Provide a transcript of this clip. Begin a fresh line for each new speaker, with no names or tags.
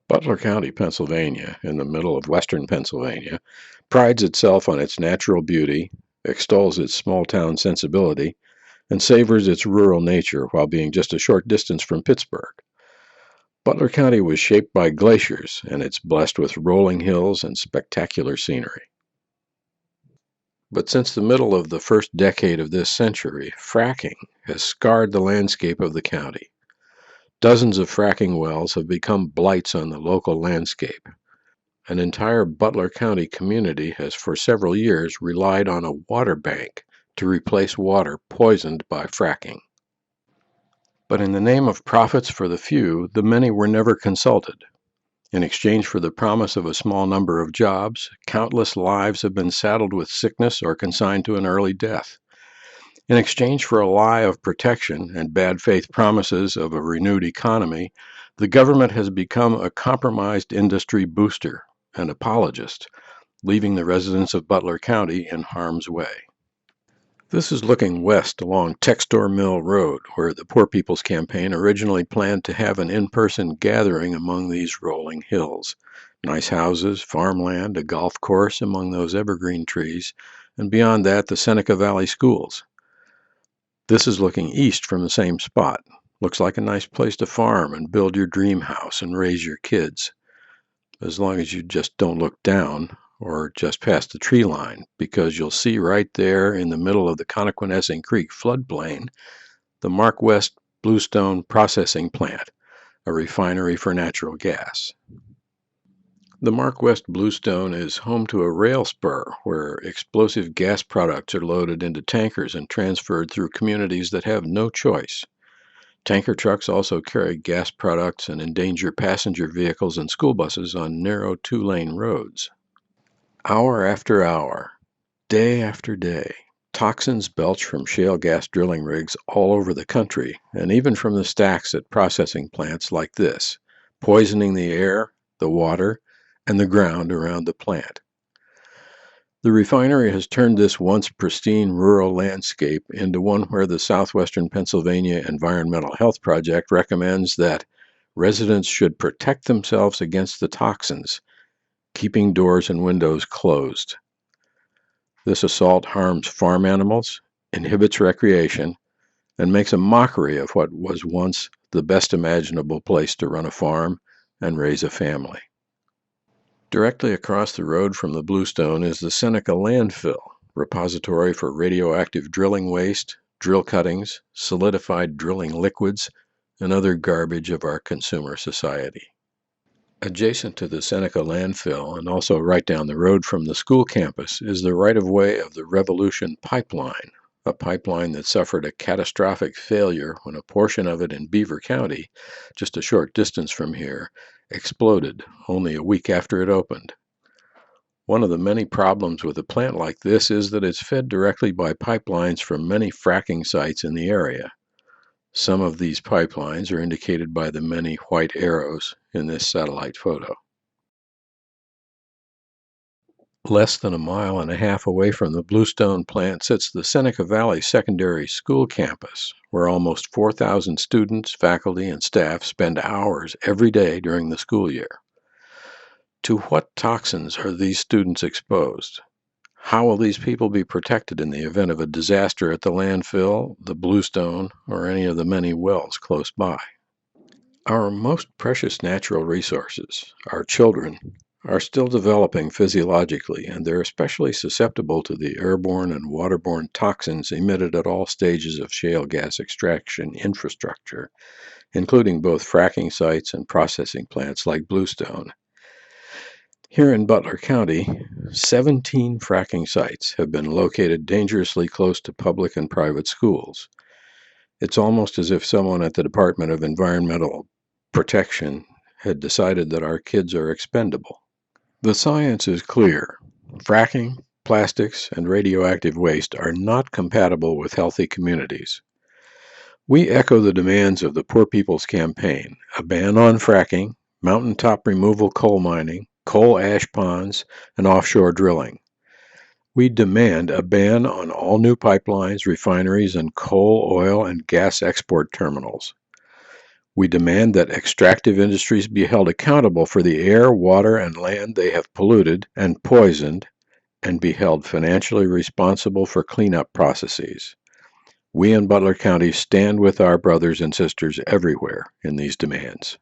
Butler County, Pennsylvania, in the middle of western Pennsylvania, prides itself on its natural beauty, extols its small town sensibility, and savors its rural nature while being just a short distance from Pittsburgh. Butler County was shaped by glaciers, and it's blessed with rolling hills and spectacular scenery. But since the middle of the first decade of this century, fracking has scarred the landscape of the county. Dozens of fracking wells have become blights on the local landscape. An entire Butler County community has for several years relied on a water bank to replace water poisoned by fracking. But in the name of profits for the few, the many were never consulted. In exchange for the promise of a small number of jobs, countless lives have been saddled with sickness or consigned to an early death. In exchange for a lie of protection and bad faith promises of a renewed economy, the government has become a compromised industry booster and apologist, leaving the residents of Butler County in harm's way. This is looking west along Textor Mill Road, where the Poor People's Campaign originally planned to have an in-person gathering among these rolling hills. Nice houses, farmland, a golf course among those evergreen trees, and beyond that the Seneca Valley schools. This is looking east from the same spot. Looks like a nice place to farm and build your dream house and raise your kids. As long as you just don't look down or just past the tree line, because you'll see right there in the middle of the Connoquenessing Creek floodplain the Mark West Bluestone Processing Plant, a refinery for natural gas. The Mark West Bluestone is home to a rail spur where explosive gas products are loaded into tankers and transferred through communities that have no choice. Tanker trucks also carry gas products and endanger passenger vehicles and school buses on narrow two-lane roads. Hour after hour, day after day, toxins belch from shale gas drilling rigs all over the country, and even from the stacks at processing plants like this, poisoning the air, the water, and the ground around the plant. The refinery has turned this once pristine rural landscape into one where the Southwestern Pennsylvania Environmental Health Project recommends that residents should protect themselves against the toxins, keeping doors and windows closed. This assault harms farm animals, inhibits recreation, and makes a mockery of what was once the best imaginable place to run a farm and raise a family. Directly across the road from the Bluestone is the Seneca Landfill, repository for radioactive drilling waste, drill cuttings, solidified drilling liquids, and other garbage of our consumer society. Adjacent to the Seneca landfill, and also right down the road from the school campus, is the right-of-way of the Revolution Pipeline, a pipeline that suffered a catastrophic failure when a portion of it in Beaver County, just a short distance from here, exploded only a week after it opened. One of the many problems with a plant like this is that it's fed directly by pipelines from many fracking sites in the area. Some of these pipelines are indicated by the many white arrows in this satellite photo. Less than a mile and a half away from the Bluestone plant sits the Seneca Valley Secondary School campus, where almost 4,000 students, faculty, and staff spend hours every day during the school year. To what toxins are these students exposed? How will these people be protected in the event of a disaster at the landfill, the Bluestone, or any of the many wells close by? Our most precious natural resources, our children, are still developing physiologically, and they're especially susceptible to the airborne and waterborne toxins emitted at all stages of shale gas extraction infrastructure, including both fracking sites and processing plants like Bluestone. Here in Butler County, 17 fracking sites have been located dangerously close to public and private schools. It's almost as if someone at the Department of Environmental Protection had decided that our kids are expendable. The science is clear. Fracking, plastics, and radioactive waste are not compatible with healthy communities. We echo the demands of the Poor People's Campaign, a ban on fracking, mountaintop removal coal mining, coal ash ponds, and offshore drilling. We demand a ban on all new pipelines, refineries, and coal, oil, and gas export terminals. We demand that extractive industries be held accountable for the air, water, and land they have polluted and poisoned, and be held financially responsible for cleanup processes. We in Butler County stand with our brothers and sisters everywhere in these demands.